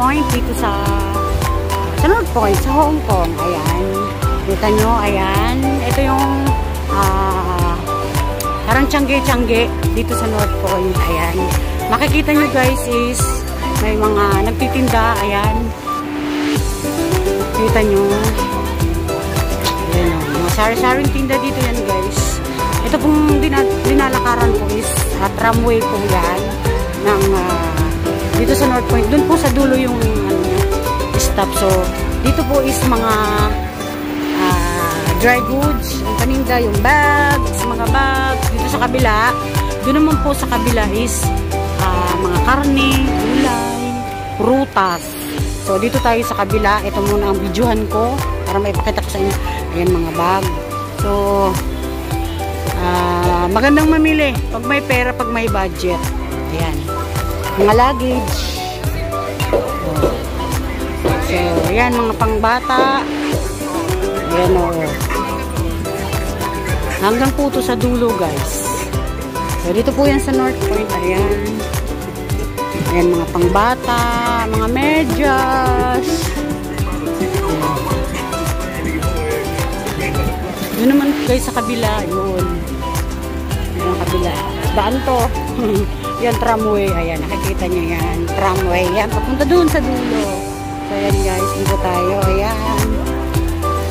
Point dito sa North Point sa Hong Kong. Ayan. Kita nyo, ayan. Ito yung parang tiyangge-tiyangge dito sa North Point. Ayan. Makikita nyo guys is may mga nagtitinda. Ayan. Kita nyo. Ayan o. Mga sari-saring tinda dito yan guys. Ito pong dinalakaran ko is tramway po yan. Ng, dito sa North Point. Doon po sa dulo yung stop. So, dito po is mga dry goods, yung paninda, yung bags, mga bags. Dito sa kabila, doon naman po sa kabila is mga karne, gulay, prutas. So, dito tayo sa kabila. Ito muna ang videohan ko para maipakita ko sa inyo. Ayan, mga bag. So, magandang mamili pag may pera, pag may budget. Ayan. Mga luggage. So, ayan, mga pangbata. Ayan o. Hanggang po to sa dulo, guys. So, dito po yan sa North Point. Ayan. Ayan, mga pangbata, mga medyas. Yun naman, guys, sa kabila. Yun. Yung kabila. Daan to. Yan, tramway. Ayan, nakikita nyo yan. Tramway. Yan, papunta dun sa dulo. So, ayan, guys. Dito tayo. Ayan.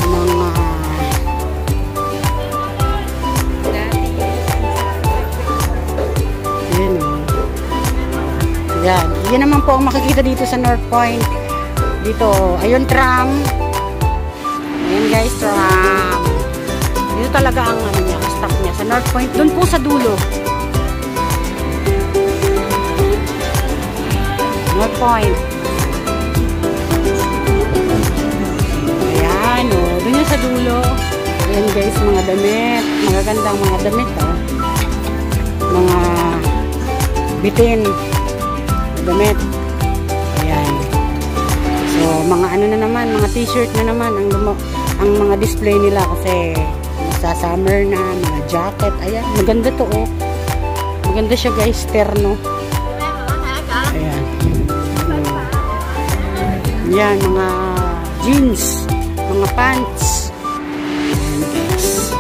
Mga ayan o. Ayan. Yan naman po ang makikita dito sa North Point. Dito. Ayun, tram. Ayan, guys, tram. Dito talaga ang ano niya, stop niya. Sa North Point. Doon po sa dulo. North Point. Ayan o. Doon yung sa dulo. Ayan guys, mga damit. Magagandang mga damit o. Mga bitin. Damit. Ayan. So, mga ano na naman, mga t-shirt na naman ang mga display nila kasi sa summer na, mga jacket. Ayan, maganda to o. Maganda siya guys, terno. Ayan. Ayan, mga jeans, mga pants. Ayan guys.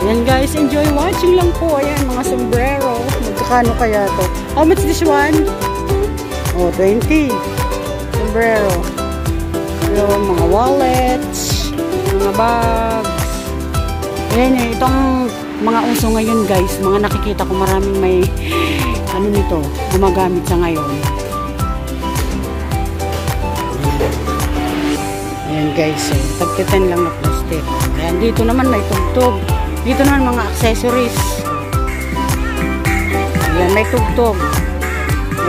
Ayan guys, enjoy watching lang po. Ayan, mga sombrero. Magkakano kaya to? How much this one? Oh, 20. Sombrero. Ayan, mga wallets, mga bags. Ayan eh, itong mga uso ngayon guys, mga nakikita ko maraming may ano nito, gumagamit sa ngayon. Ayan guys, eh, tagtitan lang na plastic. Ayan, dito naman may tugtog. Dito naman mga accessories. Ayan, may tugtog.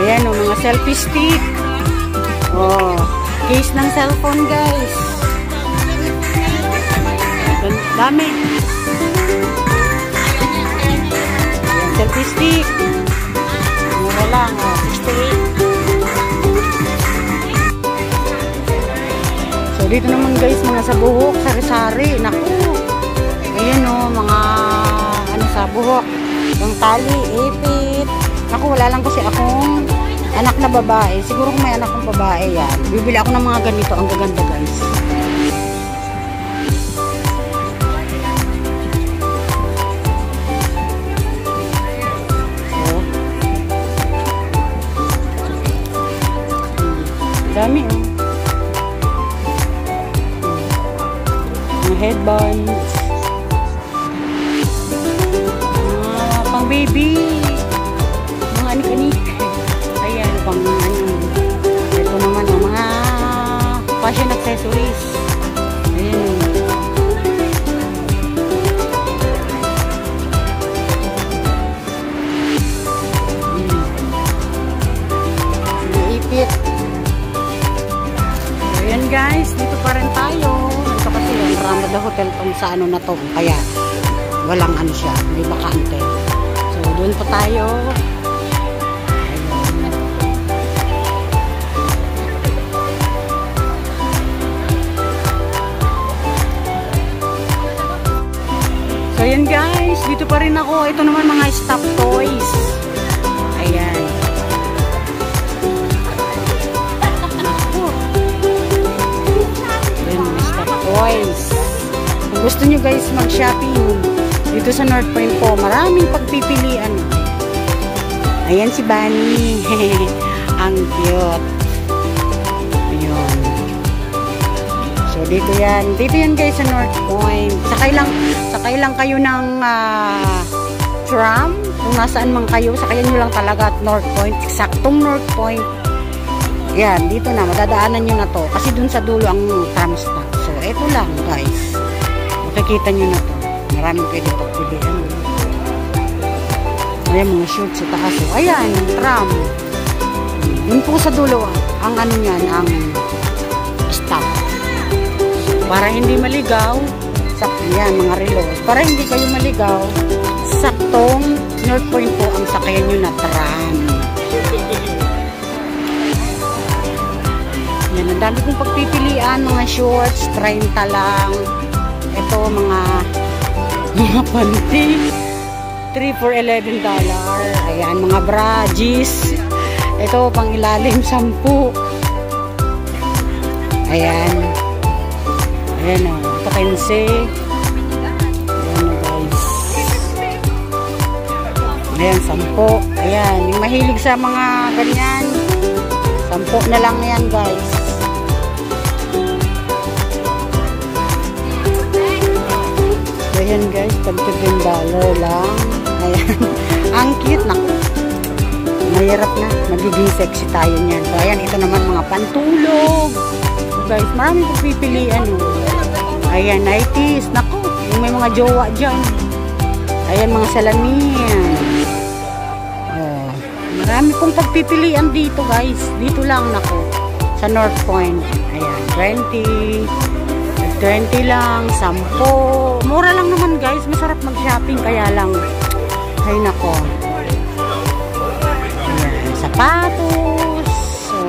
Ayan o, mga selfie stick. Oh, case ng cellphone guys. Dami. Ayan, selfie stick. Mura lang, oh, 68. So, dito naman guys, mga sa buhok, sari-sari. Naku. Ayan o, mga ano sa buhok. Yung tali, ipit. Naku, wala lang kasi akong anak na babae. Siguro kung may anak kong babae yan. Bibili ako ng mga ganito. Ang gaganda guys. Dami oh. Mga headbands. Mga pang baby. Mga anik-anik. Ayan, pang ano. Ito naman oh, mga fashion accessories. Ayan. Ipit. Ayan guys, dito pa rin tayo. Ito kasi yung Ramada Hotel tong sa ano na to. Kaya walang ano siya, hindi bakante. So doon pa tayo. Ayan. So ayan guys, dito pa rin ako. Ito naman mga stuffed toys. Ayan. gusto nyo guys mag-shopping dito sa North Point po, maraming pagpipilian. Ayan si Bunny. Ang cute. Ayun. So dito yan guys sa North Point. Sakay lang kayo ng tram. Kung nasaan man kayo, sakayan nyo lang talaga at North Point. Eksaktong North Point. Yan, dito na. Madadaanan nyo na to. Kasi dun sa dulo ang tram stop. So, eto lang guys. Makikita nyo na to. Maraming pwede pagpilihan. Ayan, mga shorts sa taas. So, ayan, tram. Yun po sa dulo, ang ano yan, ang stop. So, para hindi maligaw, yan, mga relos. Para hindi kayo maligaw, saktong North Point po ang sakayan nyo na tram. Yan, ang dami kong pagpipilian, mga shorts, 30 lang. Ito, mga panty. 3 for $11. Ayan, mga bra, jeans. Ito, pang ilalim, 10. Ayan. Ayan o. Ito, 15. Ayan o, guys. Ayan, 10. Ayan, yung mahilig sa mga ganyan. 10 na lang yan, guys. Ayan, guys. $10 lang. Ayan. Ang cute. Naku. Mahirap na. Magiging sexy tayo niyan. So, ayan. Ito naman mga pantulog. So, guys, maraming pagpipilian. Ayan, 90s. Naku. Yung may mga jowa dyan. Ayan, mga salamin. Oh, marami pong pagpipilian dito, guys. Dito lang, naku. Sa North Point. Ayan, 20 lang, 10. Mura lang naman guys, masarap mag-shopping kaya lang. Ay nako. Ayan, sapatos. So,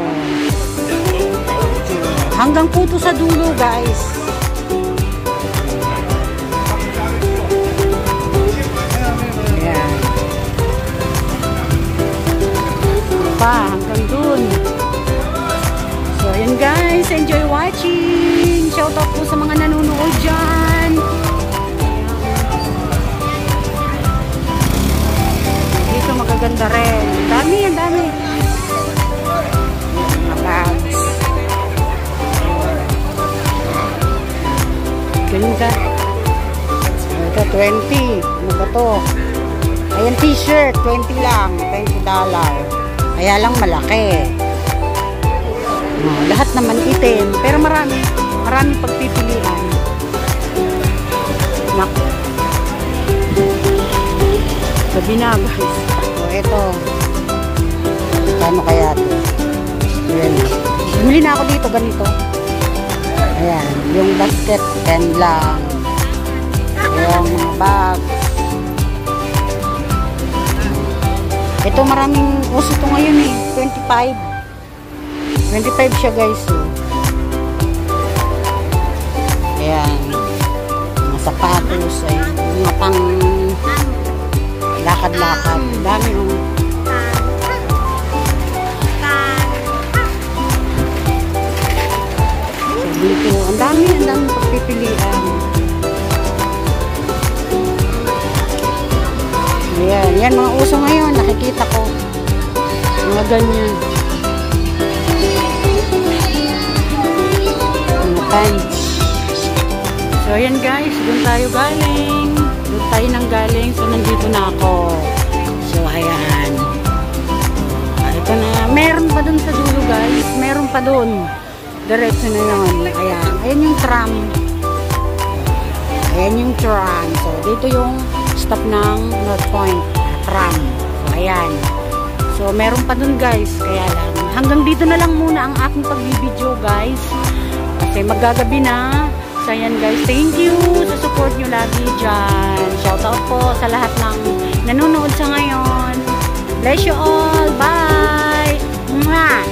hanggang puto sa dulo guys. Ayan. Pa, hanggang dun. So, ayan guys, enjoy watching. Shoutout po sa mga nanonood dyan. Dito magaganda rin. Ang dami. Mga bags. Ganda. Ito, 20. Ano ba to? Ayan, t-shirt. 20 lang. $20. Kaya lang malaki. Lahat naman itim. Pero maraming pagpipilian. Naku. Sabi na guys. So, ito. Kano kaya ito? Ayan. Bumili na ako dito ganito. Ayan. Yung basket 10 lang. Yung mga bags. Ito maraming uso ito ngayon eh. 25 siya guys. Ayan. Mga sapatos. Ay, mga pang lakad-lakad. Dami yung so, dito. Ang dami pagpipilian. Ayan. Yan mga uso ngayon. Nakikita ko. Mga ganyan. Pants. So, ayan guys. Doon tayo galing. So, nandito na ako. So, ayan. Ito na. Meron pa doon sa dulo guys. Meron pa doon. Diretso na yun. Ayan. Ayan yung tram. Ayan yung tram. So, dito yung stop ng North Point. Tram. So, ayan. So, meron pa doon guys. Kaya lang. Hanggang dito na lang muna ang aking pagbibideo guys. Kasi magagabi na. So, ayan guys. Thank you sa support nyo lagi dyan. Shoutout po sa lahat ng nanonood sa ngayon. Bless you all. Bye! Mwah!